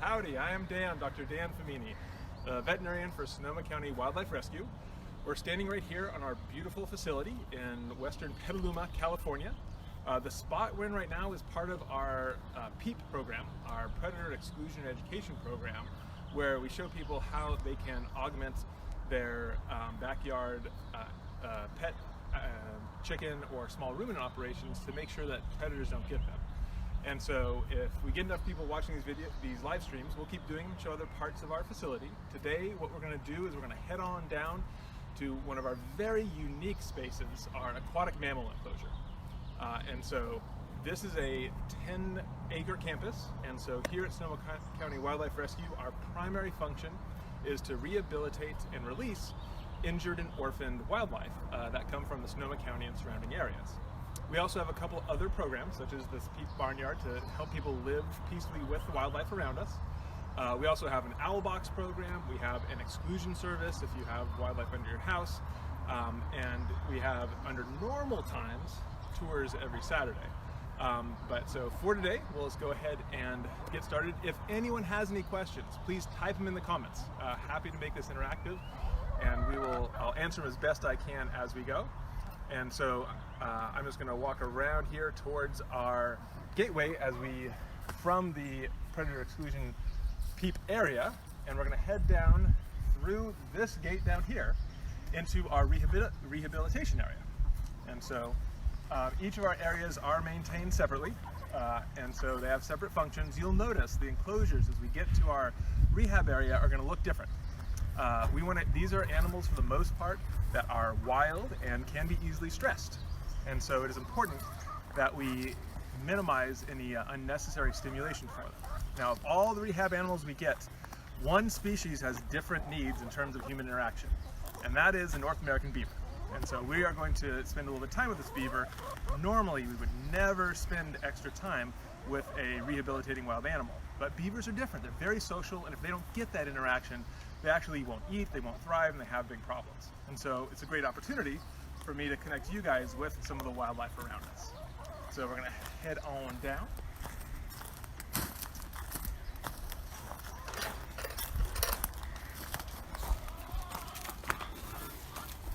Howdy, I am Dan, Dr. Dan Famini, the veterinarian for Sonoma County Wildlife Rescue. We're standing right here on our beautiful facility in western Petaluma, California. The spot we're in right now is part of our PEEP program, our Predator Exclusion Education program, where we show people how they can augment their backyard pet chicken or small ruminant operations to make sure that predators don't get them. And so if we get enough people watching these live streams, we'll keep doing them, show other parts of our facility. Today, what we're going to do is we're going to head on down to one of our very unique spaces, our Aquatic Mammal Enclosure. And so this is a 10-acre campus, and so here at Sonoma County Wildlife Rescue, our primary function is to rehabilitate and release injured and orphaned wildlife that come from the Sonoma County and surrounding areas. We also have a couple other programs, such as this PEEP barnyard, to help people live peacefully with the wildlife around us. We also have an owl box program. We have an exclusion service if you have wildlife under your house. And we have, under normal times, tours every Saturday. But so for today, we'll just go ahead and get started. If anyone has any questions, please type them in the comments. Happy to make this interactive, and I'll answer them as best I can as we go. And so I'm just going to walk around here towards our gateway from the Predator Exclusion PEEP area, and we're going to head down through this gate down here into our rehabilitation area. And so each of our areas are maintained separately, and so they have separate functions. You'll notice the enclosures as we get to our rehab area are going to look different. These are animals for the most part that are wild and can be easily stressed. And so it is important that we minimize any unnecessary stimulation for them. Now, of all the rehab animals we get, one species has different needs in terms of human interaction, and that is the North American Beaver. And so we are going to spend a little bit of time with this beaver. Normally, we would never spend extra time with a rehabilitating wild animal. But beavers are different. They're very social, and if they don't get that interaction, they actually won't eat, they won't thrive, and they have big problems. And so it's a great opportunity for me to connect you guys with some of the wildlife around us. So we're going to head on down.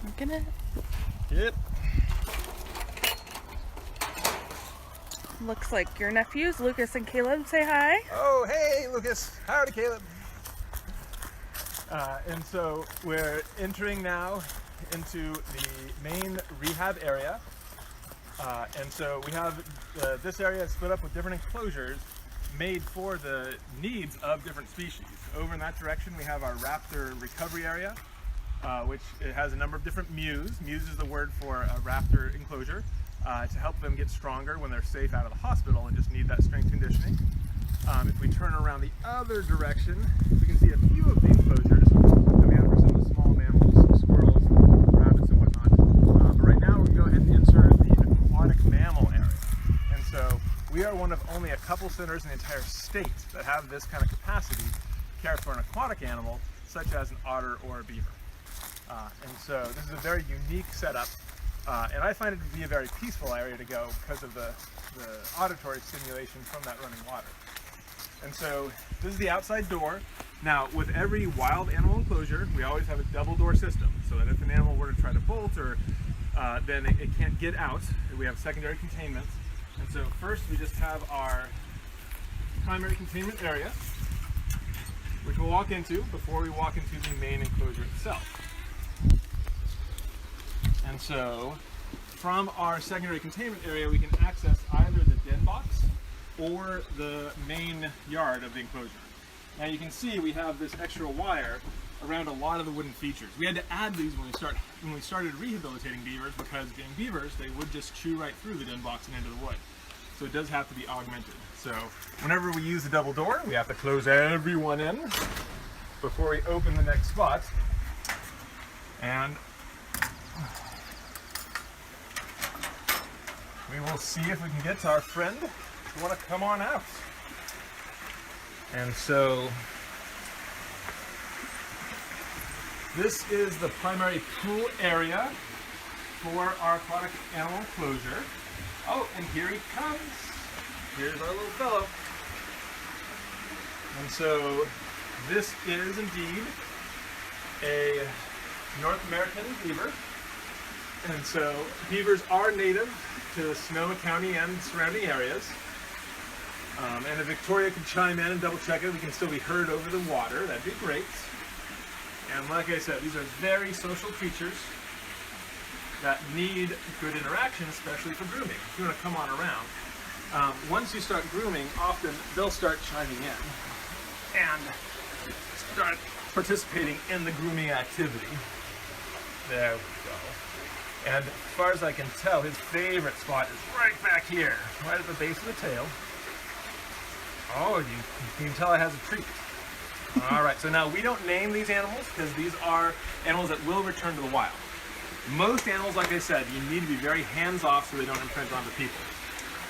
Look at it. Yep. Looks like your nephews, Lucas and Caleb. Say hi. Oh, hey, Lucas. Howdy, Caleb. And so we're entering now into the main rehab area. And so we have this area split up with different enclosures made for the needs of different species. Over in that direction, we have our Raptor recovery area, which it has a number of different mews. Mews is the word for a Raptor enclosure, to help them get stronger when they're safe out of the hospital and just need that strength conditioning. If we turn around the other direction, we can see a few of the enclosures that we have for some of the small mammals, squirrels, rabbits, and whatnot. But right now, we're going to go ahead and enter the Aquatic Mammal Area. And so we are one of only a couple centers in the entire state that have this kind of capacity to care for an aquatic animal, such as an otter or a beaver. And so this is a very unique setup, and I find it to be a very peaceful area to go because of the auditory stimulation from that running water. And so this is the outside door. Now, with every wild animal enclosure, we always have a double door system, so that if an animal were to try to bolt, or then it can't get out, we have secondary containment. And so first we just have our primary containment area, which we'll walk into before we walk into the main enclosure itself. And so from our secondary containment area, we can access either the den box or the main yard of the enclosure. Now you can see we have this extra wire around a lot of the wooden features. We had to add these when we started rehabilitating beavers, because being beavers, they would just chew right through the den box and into the wood. So it does have to be augmented. So whenever we use the double door, we have to close everyone in before we open the next spot. And we will see if we can get to our friend who want to come on out. And so this is the primary pool area for our aquatic animal enclosure. Oh, and here he comes. Here's our little fellow. And so this is indeed a North American beaver. And so beavers are native to Sonoma County and surrounding areas. And if Victoria could chime in and double check it, we can still be heard over the water. That'd be great. And like I said, these are very social creatures that need good interaction, especially for grooming. If you want to come on around. Once you start grooming, often they'll start chiming in and start participating in the grooming activity. There we go. And as far as I can tell, his favorite spot is right back here, right at the base of the tail. Oh, you can tell it has a treat. All right, so now we don't name these animals because these are animals that will return to the wild. Most animals, like I said, you need to be very hands-off so they don't imprint onto people.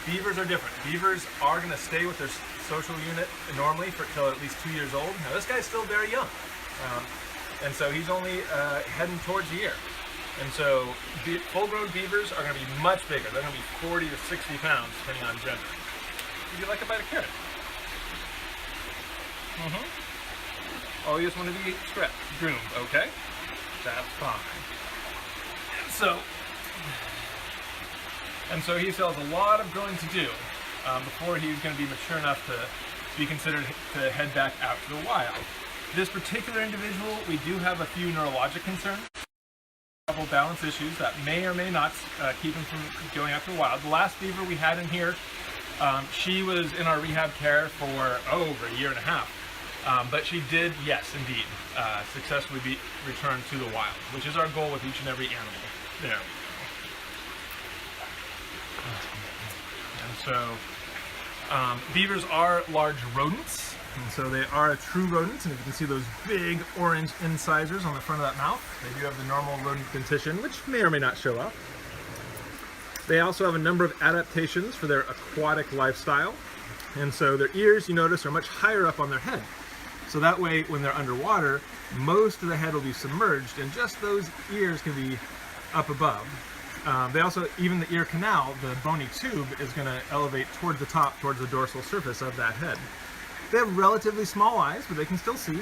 Beavers are different. Beavers are going to stay with their social unit normally for till at least 2 years old. Now this guy's still very young, and so he's only heading towards a year. And so full-grown beavers are going to be much bigger. They're going to be 40 to 60 pounds, depending on gender. Would you like a bite of carrot? Oh, you just want to be groomed, okay? That's fine. And so he still has a lot of growing to do before he's going to be mature enough to be considered to head back out to the wild. This particular individual, we do have a few neurologic concerns, a couple balance issues that may or may not keep him from going out to the wild. The last beaver we had in here, she was in our rehab care for over a year and a half. But she did, yes, indeed, successfully return to the wild, which is our goal with each and every animal. There we go. And so, beavers are large rodents, and so they are a true rodent, and you can see those big orange incisors on the front of that mouth. They do have the normal rodent dentition, which may or may not show up. They also have a number of adaptations for their aquatic lifestyle, and so their ears, you notice, are much higher up on their head. So that way, when they're underwater, most of the head will be submerged, and just those ears can be up above. They also, even the ear canal, the bony tube, is going to elevate towards the top, towards the dorsal surface of that head. They have relatively small eyes, but they can still see.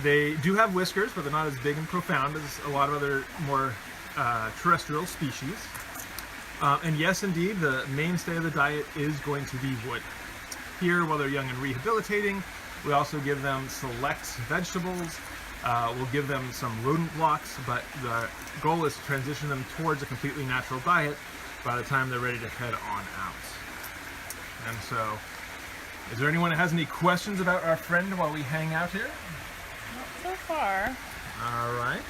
They do have whiskers, but they're not as big and profound as a lot of other more terrestrial species. And yes, indeed, the mainstay of the diet is going to be wood. Here, while they're young and rehabilitating, we also give them select vegetables. We'll give them some rodent blocks, but the goal is to transition them towards a completely natural diet by the time they're ready to head on out. And so, is there anyone that has any questions about our friend while we hang out here? Not so far. All right.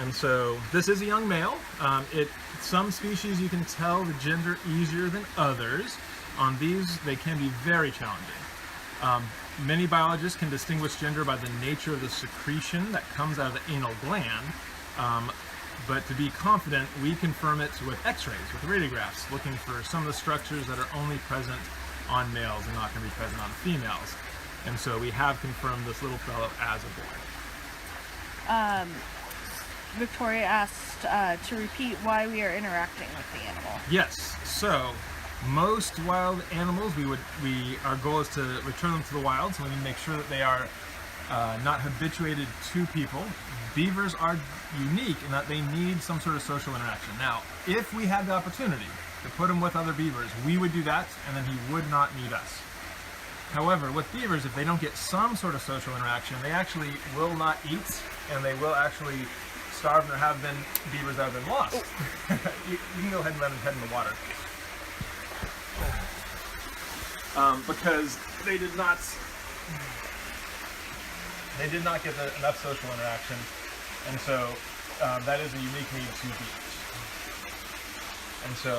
And so, this is a young male. Some species you can tell the gender easier than others. On these, they can be very challenging. Many biologists can distinguish gender by the nature of the secretion that comes out of the anal gland, but to be confident, we confirm it with x-rays, with radiographs, looking for some of the structures that are only present on males and not going to be present on females. And so we have confirmed this little fellow as a boy. Victoria asked to repeat why we are interacting with the animal. Yes, so most wild animals, our goal is to return them to the wild, so we need to make sure that they are not habituated to people. Beavers are unique in that they need some sort of social interaction. Now, if we had the opportunity to put him with other beavers, we would do that, and then he would not need us. However, with beavers, if they don't get some sort of social interaction, they actually will not eat, and they will actually starve. And there have been beavers that have been lost. You can go ahead and let them head in the water. Because they did not get enough social interaction, and so that is a unique need to beavers. And so,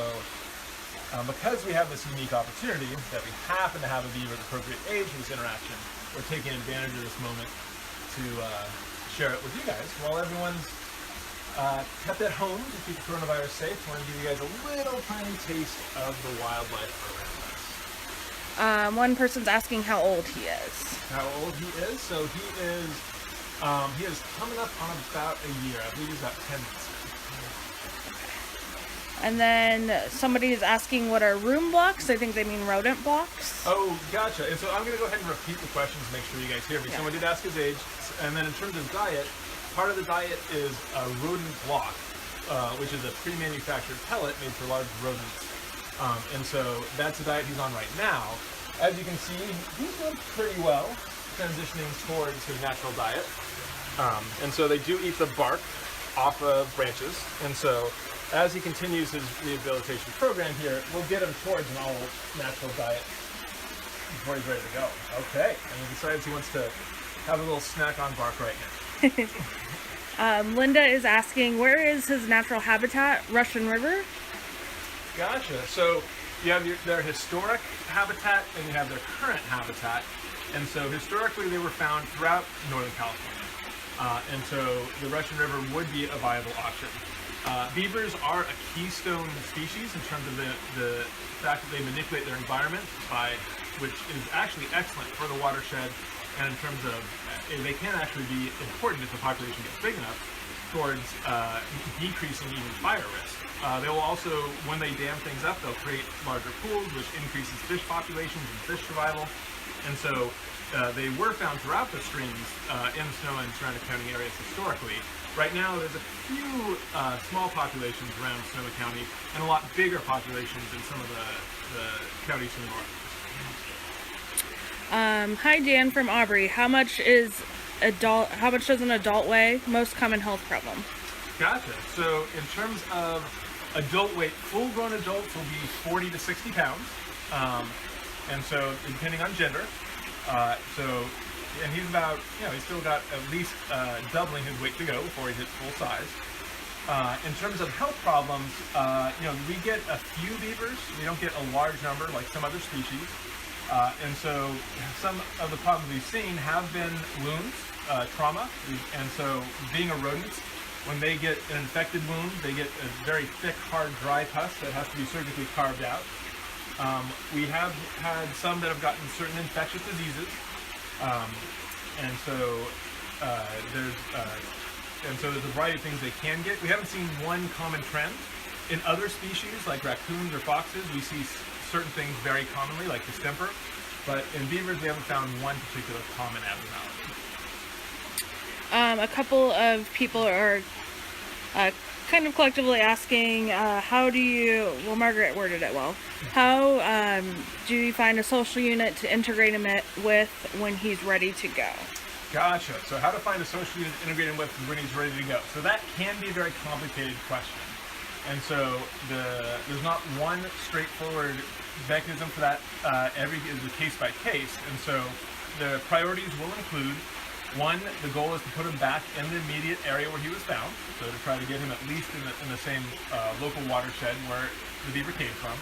because we have this unique opportunity that we happen to have a beaver at the appropriate age for this interaction, we're taking advantage of this moment to share it with you guys while everyone's kept at home to keep the coronavirus safe. I want to give you guys a little tiny taste of the wildlife around us. One person's asking how old he is. How old he is? So he is coming up on about a year. I believe he's about 10 months. And then somebody is asking what are room blocks. I think they mean rodent blocks. Oh, gotcha. And so I'm going to go ahead and repeat the questions to make sure you guys hear me. Yeah. Someone did ask his age, and then in terms of diet, part of the diet is a rodent block, which is a pre-manufactured pellet made for large rodents. And so that's the diet he's on right now. As you can see, he's doing pretty well, transitioning towards his natural diet. And so they do eat the bark off of branches. And so as he continues his rehabilitation program here, we'll get him towards an all natural diet before he's ready to go. Okay, and he decides he wants to have a little snack on bark right now. Linda is asking, where is his natural habitat? Russian River? Gotcha. So you have their historic habitat and you have their current habitat. And so historically they were found throughout Northern California. And so the Russian River would be a viable option. Beavers are a keystone species in terms of the fact that they manipulate their environment, which is actually excellent for the watershed, and in terms of they can actually be important if the population gets big enough towards decreasing even fire risk. They will also, when they dam things up, they'll create larger pools, which increases fish populations and fish survival. And so they were found throughout the streams in Sonoma and surrounding county areas historically. Right now, there's a few small populations around Sonoma County and a lot bigger populations in some of the counties to the north. Hi, Dan from Aubrey. How much does an adult weigh? Most common health problem. Gotcha. So in terms of adult weight, full-grown adults will be 40 to 60 pounds. And so depending on gender. And he's about, he's still got at least doubling his weight to go before he hits full size. In terms of health problems, we get a few beavers. We don't get a large number like some other species. And so some of the problems we've seen have been wounds, trauma. And so being a rodent, when they get an infected wound, they get a very thick, hard, dry pus that has to be surgically carved out. We have had some that have gotten certain infectious diseases. And so there's a variety of things they can get. We haven't seen one common trend. In other species, like raccoons or foxes, we see certain things very commonly, like distemper. But in beavers, we haven't found one particular common abnormality. A couple of people are kind of collectively asking, Margaret worded it well. How do you find a social unit to integrate him with when he's ready to go? Gotcha. So how to find a social unit to integrate him with when he's ready to go. So that can be a very complicated question. And so there's not one straightforward mechanism for that. Every is a case by case. And so the priorities will include, one, the goal is to put him back in the immediate area where he was found. So to try to get him at least in the same local watershed where the beaver came from.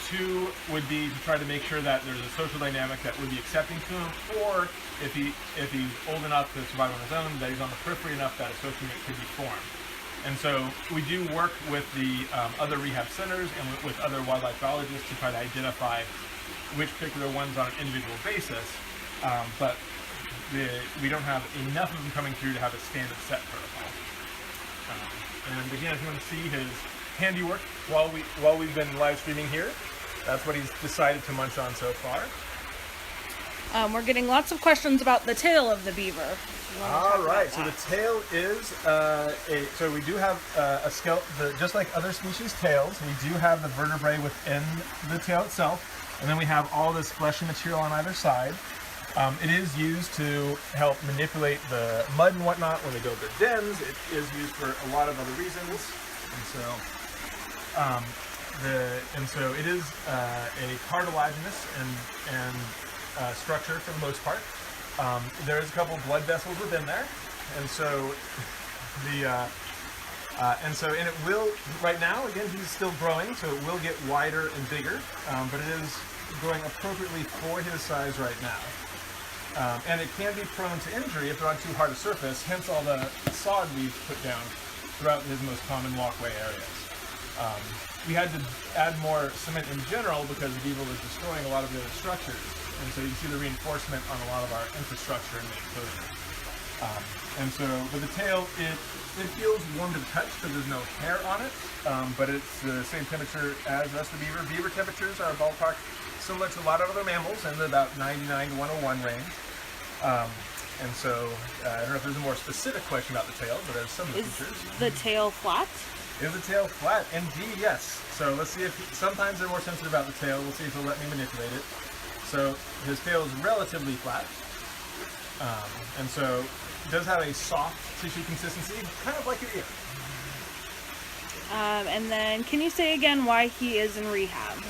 Two would be to try to make sure that there's a social dynamic that would be accepting to him, or if he's old enough to survive on his own, that he's on the periphery enough that a social unit could be formed. And so we do work with the other rehab centers and with other wildlife biologists to try to identify which particular ones on an individual basis, but we don't have enough of them coming through to have a standard set protocol. And again, if you want to see his handiwork while we've been live streaming here, that's what he's decided to munch on so far. We're getting lots of questions about the tail of the beaver. All right, so the tail is so we do have a skeleton, just like other species' tails. We do have the vertebrae within the tail itself, and then we have all this fleshy material on either side. It is used to help manipulate the mud and whatnot when they build their dens. It is used for a lot of other reasons, and so it is a cartilaginous and structure for the most part. There is a couple of blood vessels within there, and so and it will, right now, again, he's still growing, so it will get wider and bigger, but it is growing appropriately for his size right now. And it can be prone to injury if they're on too hard a surface, hence all the sod we've put down throughout his most common walkway areas. We had to add more cement in general because the beaver was destroying a lot of the other structures. And so you can see the reinforcement on a lot of our infrastructure in the enclosure. And so, but the tail, it feels warm to the touch because there's no hair on it, but it's the same temperature as the rest of the beaver. Beaver temperatures are ballpark similar to a lot of other mammals in the about 99 to 101 range. And so, I don't know if there's a more specific question about the tail, but there's some of the features. Is the tail flat? Is the tail flat? Indeed, yes. So let's see if, sometimes they're more sensitive about the tail. We'll see if he'll let me manipulate it. So his tail is relatively flat. And so it does have a soft tissue consistency, kind of like your ear. And then can you say again why he is in rehab?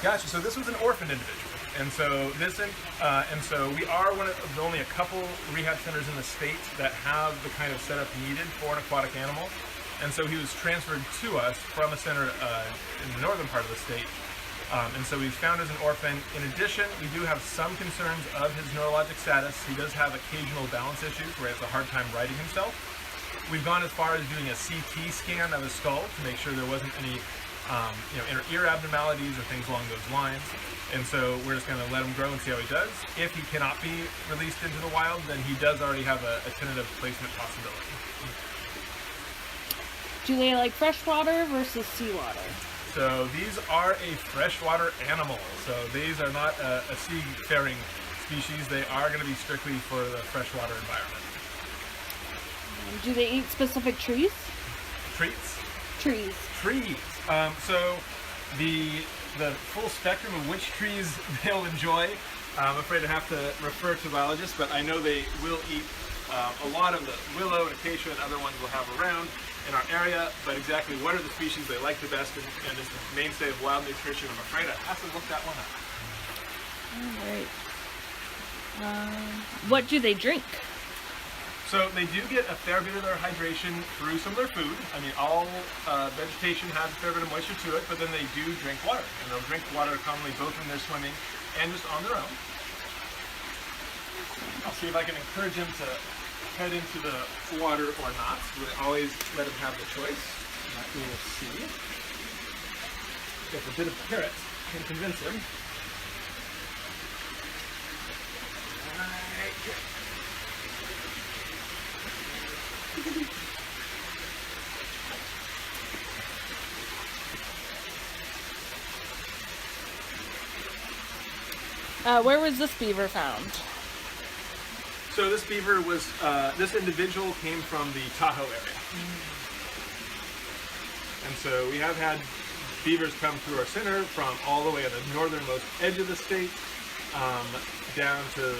Gotcha. So this was an orphaned individual. And so we are one of only a couple rehab centers in the state that have the kind of setup needed for an aquatic animal. And so he was transferred to us from a center in the northern part of the state. And so he's found as an orphan. In addition, we do have some concerns of his neurologic status. He does have occasional balance issues where he has a hard time righting himself. We've gone as far as doing a CT scan of his skull to make sure there wasn't any inner ear abnormalities or things along those lines. And so we're just going to let him grow and see how he does. If he cannot be released into the wild, then he does already have a tentative placement possibility. Do they like freshwater versus seawater? So these are a freshwater animal. So these are not a seafaring species. They are going to be strictly for the freshwater environment. Do they eat specific trees? Treats? Trees. Trees. So the full spectrum of which trees they'll enjoy, I'm afraid I have to refer to biologists, but I know they will eat a lot of the willow and acacia and other ones we'll have around in our area, but exactly what are the species they like the best and is the mainstay of wild nutrition, I'm afraid I have to look that one up. All right. What do they drink? So they do get a fair bit of their hydration through some of their food. I mean, all vegetation has a fair bit of moisture to it, but then they do drink water. And they'll drink water commonly both when they're swimming and just on their own. I'll see if I can encourage them to head into the water or not. We always let them have the choice. That we will see if a bit of carrot can convince him. Where was this beaver found? So this beaver was, this individual came from the Tahoe area. And so we have had beavers come through our center from all the way at the northernmost edge of the state down to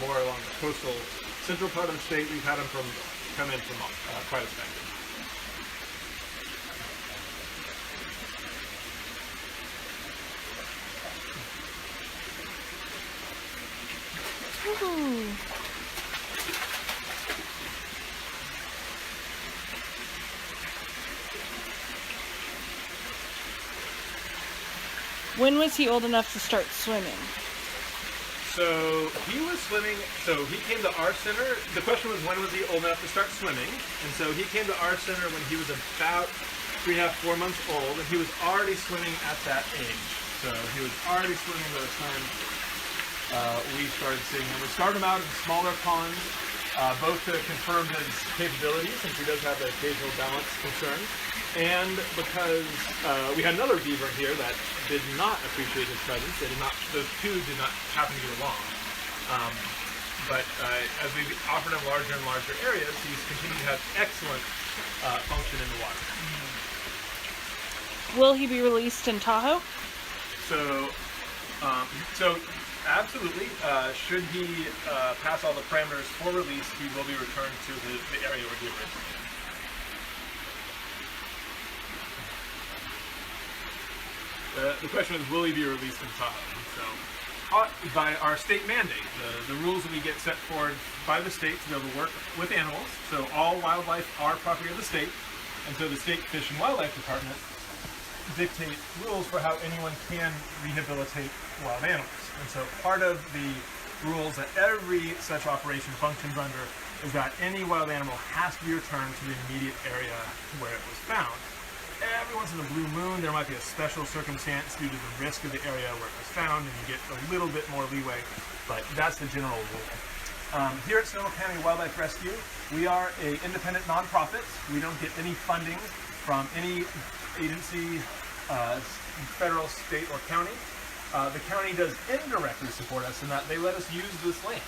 more along the coastal central part of the state. We've had them come in from quite a spectrum. Ooh. When was he old enough to start swimming? So he was swimming, so he came to our center. The question was, when was he old enough to start swimming? And so he came to our center when he was about 3.5, 4 months old, and he was already swimming at that age. So he was already swimming by the time we started seeing him. We started him out in smaller ponds, both to confirm his capabilities, since he does have the occasional balance concern, and because we had another beaver here that did not appreciate his presence. Those two did not happen to get along. But as we offered him larger and larger areas, he's continued to have excellent function in the water. Will he be released in Tahoe? So absolutely. Should he pass all the parameters for release, he will be returned to the area where he originated. The question is, will he be released in Tahoe? So, by our state mandate, the rules that we get set forward by the state to be able to work with animals. So all wildlife are property of the state, and so the state Fish and Wildlife Department dictate rules for how anyone can rehabilitate wild animals. And so part of the rules that every such operation functions under is that any wild animal has to be returned to the immediate area where it was found. Every once in a blue moon, there might be a special circumstance due to the risk of the area where it was found, and you get a little bit more leeway, but that's the general rule. Here at Sonoma County Wildlife Rescue, we are an independent nonprofit. We don't get any funding from any agency, federal, state, or county. The county does indirectly support us in that they let us use this land,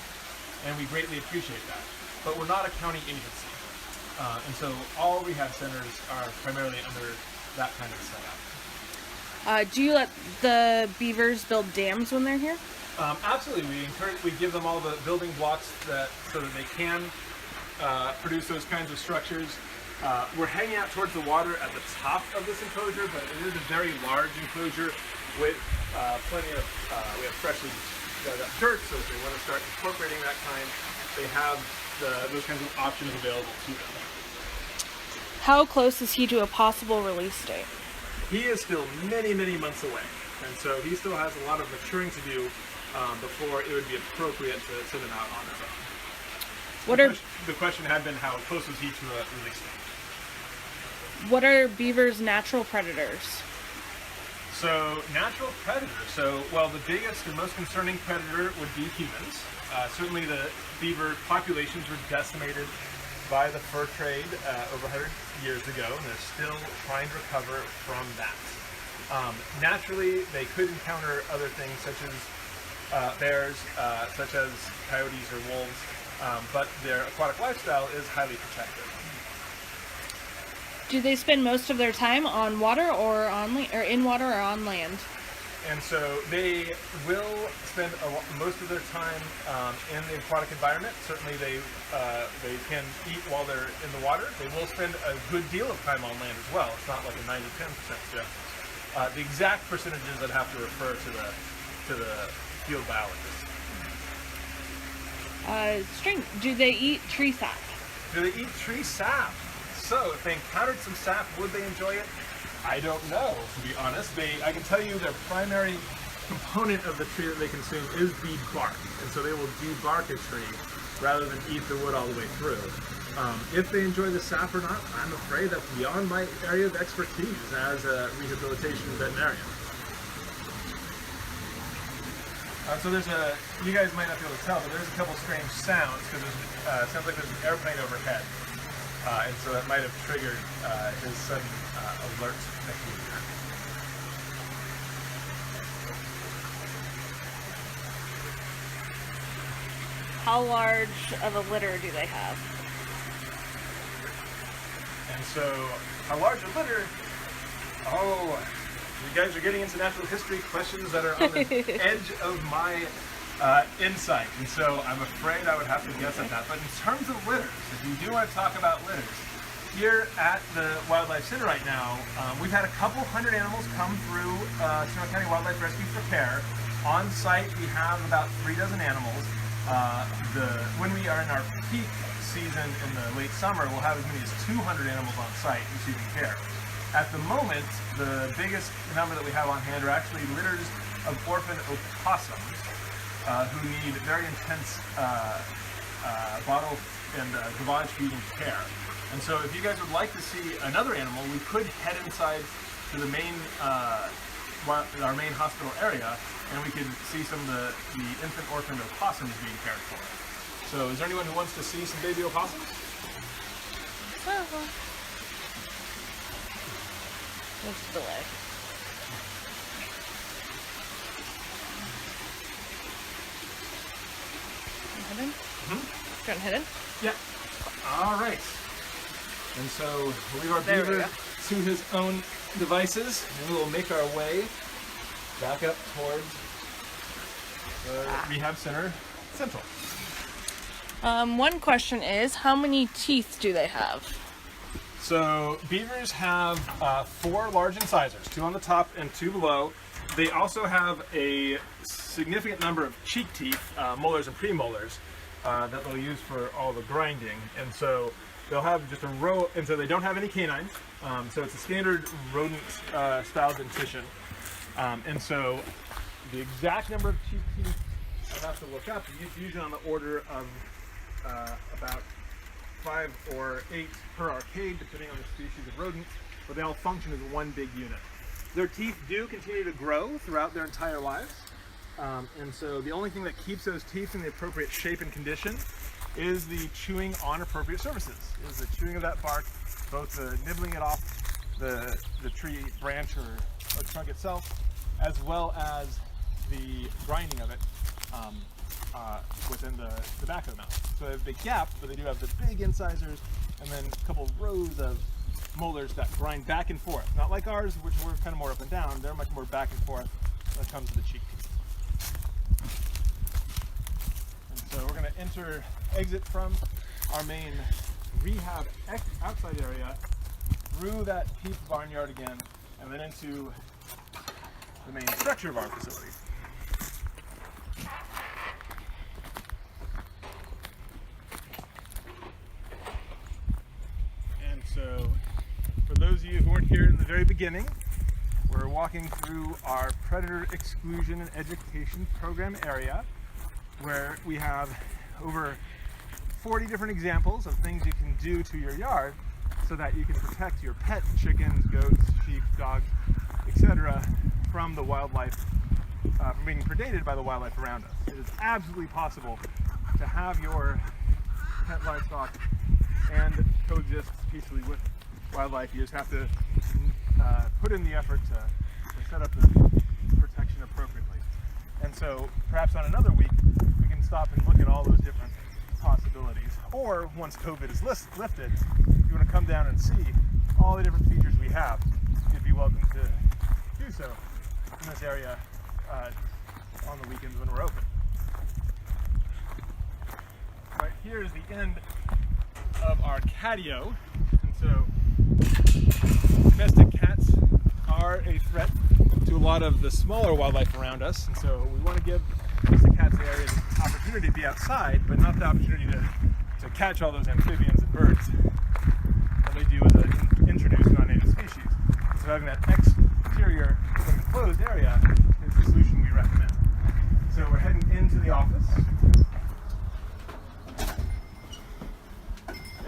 and we greatly appreciate that. But we're not a county agency, and so all rehab centers are primarily under that kind of setup. Do you let the beavers build dams when they're here? Absolutely. We give them all the building blocks so that they can produce those kinds of structures. We're hanging out towards the water at the top of this enclosure, but it is a very large enclosure with plenty of, we have freshly dug up dirt, so if they want to start incorporating that kind, they have those kinds of options available to them. How close is he to a possible release date? He is still many, many months away, and so he still has a lot of maturing to do before it would be appropriate to send him out on his own. The question had been, how close was he to a release date? What are beavers' natural predators? So, natural predators. Well, the biggest and most concerning predator would be humans. Certainly the beaver populations were decimated by the fur trade over 100 years ago, and they're still trying to recover from that. Naturally, they could encounter other things such as bears, such as coyotes or wolves, but their aquatic lifestyle is highly protected. Do they spend most of their time on water or in water or on land? And so they will spend most of their time in the aquatic environment. Certainly they can eat while they're in the water. They will spend a good deal of time on land as well. It's not like a 90-10% shift. The exact percentages I'd have to refer to the field biologist. Do they eat tree sap? Do they eat tree sap? So if they encountered some sap, would they enjoy it? I don't know, to be honest. I can tell you their primary component of the tree that they consume is the bark. And so they will debark a tree rather than eat the wood all the way through. If they enjoy the sap or not, I'm afraid that's beyond my area of expertise as a rehabilitation veterinarian. So you guys might not be able to tell, but there's a couple strange sounds because it sounds like there's an airplane overhead. And so that might have triggered his sudden alert behavior. How large of a litter do they have? And so, how large a litter? Oh, you guys are getting into natural history questions that are on the edge of my insight, and so I'm afraid I would have to guess at that. But in terms of litters, if you do want to talk about litters, here at the Wildlife Center right now, we've had a couple hundred animals come through Sonoma County Wildlife Rescue for care. On site, we have about 3 dozen animals. When we are in our peak season in the late summer, we'll have as many as 200 animals on site receiving care. At the moment, the biggest number that we have on hand are actually litters of orphan opossums who need very intense bottle and gavage feeding care. And so if you guys would like to see another animal, we could head inside to the main, our main hospital area, and we can see some of the infant orphan opossums being cared for. So is there anyone who wants to see some baby opossums? What's the delay? Hidden? Mm-hmm. Got hidden? Yeah. All right. And so we'll leave our beaver to his own devices, and we will make our way back up towards the Rehab Center Central. One question is, how many teeth do they have? So beavers have 4 large incisors, 2 on the top and 2 below. They also have a significant number of cheek teeth, molars and premolars, that they'll use for all the grinding. And so they'll have just a row, and so they don't have any canines. So it's a standard rodent style dentition. And so the exact number of cheek teeth I'll have to look up. It's usually on the order of about 5 or 8 per arcade, depending on the species of rodent, but they all function as one big unit. Their teeth do continue to grow throughout their entire lives, And so the only thing that keeps those teeth in the appropriate shape and condition is the chewing on appropriate surfaces, is the chewing of that bark, both the nibbling it off the tree branch or trunk itself, as well as the grinding of it within the back of the mouth. So they have a big gap, but they do have the big incisors and then a couple rows of molars that grind back and forth. Not like ours, which were kind of more up and down. They're much more back and forth when it comes to the cheek. And so we're going to exit from our main rehab outside area through that peep barnyard again, and then into the main structure of our facility. And so, for those of you who weren't here in the very beginning, we're walking through our predator exclusion and education program area, where we have over 40 different examples of things you can do to your yard so that you can protect your pet chickens, goats, sheep, dogs, etc. from the wildlife, from being predated by the wildlife around us. It is absolutely possible to have your pet livestock and coexist peacefully with wildlife. You just have to put in the effort to set up the protection appropriately. And so perhaps on another week we can stop and look at all those different possibilities. Or once COVID is lifted, if you want to come down and see all the different features we have, you'd be welcome to do so in this area on the weekends when we're open. Right here is the end of our catio, and so domestic cats are a threat to a lot of the smaller wildlife around us, and so we want to give domestic cats the area the opportunity to be outside, but not the opportunity to catch all those amphibians and birds that they do as an introduced non-native species. So having that exterior enclosed area is the solution we recommend. So we're heading into the office.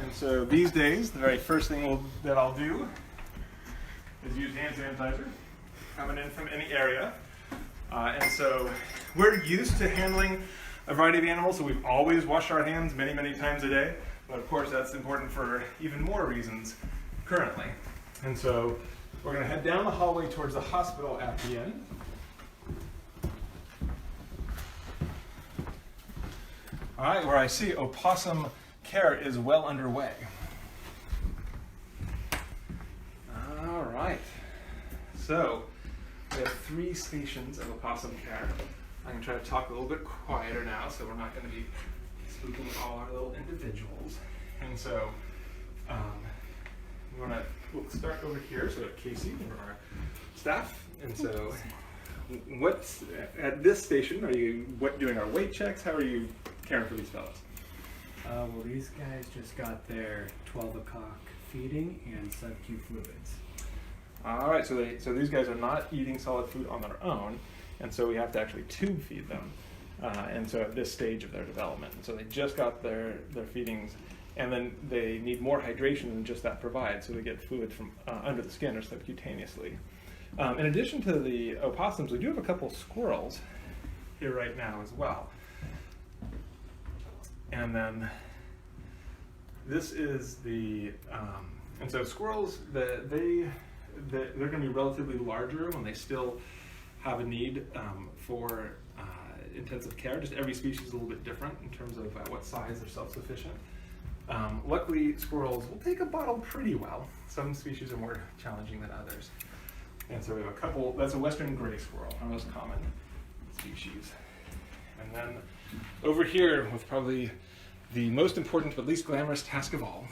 And so these days, the very first thing that I'll do is use hand sanitizer coming in from any area. And so we're used to handling a variety of animals, so we've always washed our hands many, many times a day. But of course, that's important for even more reasons currently. And so we're going to head down the hallway towards the hospital at the end. All right, where I see opossum care is well underway. All right. So we have 3 stations of opossum care. I'm going to try to talk a little bit quieter now, so we're not going to be spooking all our little individuals. And so we'll start over here. So we have Casey, one of our staff. And so what's at this station? Are you doing our weight checks? How are you caring for these fellows? Well, these guys just got their 12 o'clock feeding and sub-Q fluids. All right, so these guys are not eating solid food on their own, and so we have to actually tube feed them. And so at this stage of their development, and so they just got their feedings, and then they need more hydration than just that provides, so they get fluid from under the skin or subcutaneously. In addition to the opossums, we do have a couple squirrels here right now as well. And then this is the, and so squirrels, they're going to be relatively larger when they still have a need for intensive care. Just every species is a little bit different in terms of what size they're self-sufficient. Luckily, squirrels will take a bottle pretty well. Some species are more challenging than others. And so we have a couple, that's a western gray squirrel, our most common species. And then over here with probably the most important but least glamorous task of all,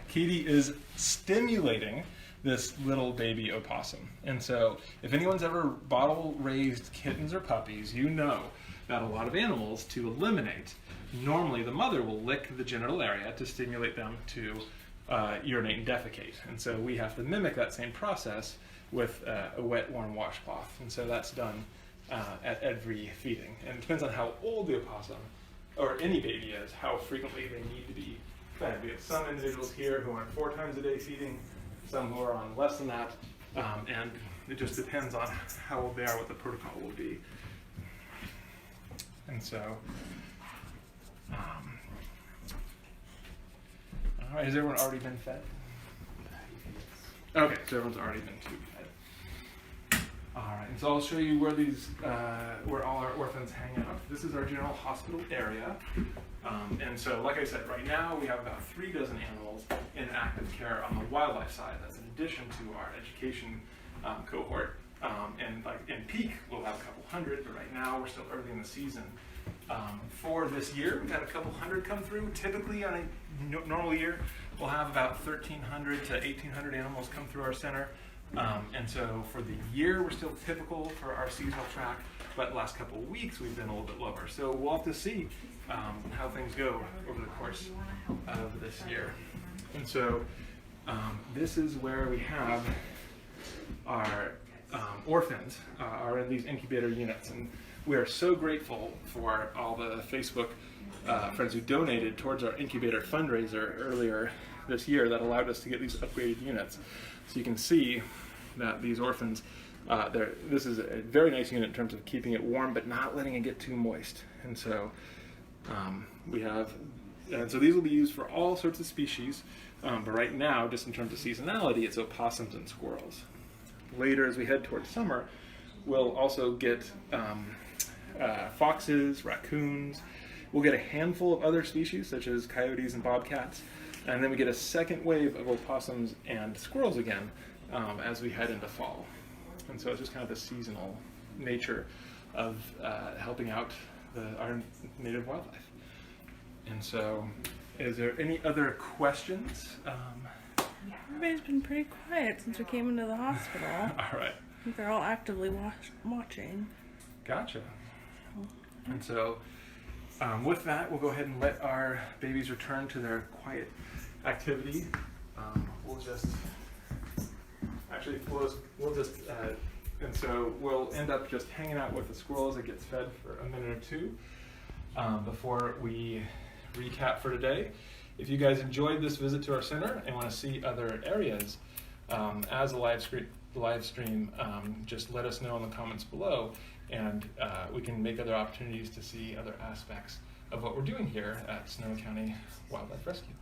Katie is stimulating this little baby opossum. And so if anyone's ever bottle raised kittens or puppies, you know that a lot of animals, to eliminate, normally the mother will lick the genital area to stimulate them to urinate and defecate. And so we have to mimic that same process with a wet, warm washcloth. And so that's done at every feeding. And it depends on how old the opossum or any baby is, how frequently they need to be fed. We have some individuals here who are on 4 times a day feeding, some who are on less than that, and It just depends on how old they are, what the protocol will be. And so, all right, has everyone already been fed? Okay, so everyone's already been tube fed. All right, and so I'll show you where these, where all our orphans hang out. This is our general hospital area. And so, like I said, right now we have about 3 dozen animals in active care on the wildlife side. That's in addition to our education cohort. And like in peak, we'll have a couple hundred, but right now we're still early in the season. For this year, we've had a couple hundred come through. Typically on a normal year, we'll have about 1,300 to 1,800 animals come through our center. And so for the year, we're still typical for our seasonal track, but the last couple of weeks, we've been a little bit lower. So we'll have to see how things go over the course of this year. And so this is where we have our orphans are in these incubator units. And we are so grateful for all the Facebook friends who donated towards our incubator fundraiser earlier this year that allowed us to get these upgraded units. So you can see that these orphans, this is a very nice unit in terms of keeping it warm but not letting it get too moist. And so so these will be used for all sorts of species, but right now, just in terms of seasonality, it's opossums and squirrels. Later, as we head towards summer, we'll also get foxes, raccoons. We'll get a handful of other species, such as coyotes and bobcats, and then we get a second wave of opossums and squirrels again as we head into fall. And so it's just kind of the seasonal nature of helping out our native wildlife. And so, is there any other questions? Everybody's been pretty quiet since we came into the hospital. All right. I think they're all actively watching. Gotcha. And so, with that, we'll go ahead and let our babies return to their quiet activity. And so we'll end up just hanging out with the squirrel as it gets fed for a minute or two before we recap for today. If you guys enjoyed this visit to our center and want to see other areas as a live stream, just let us know in the comments below, and we can make other opportunities to see other aspects of what we're doing here at Sonoma County Wildlife Rescue.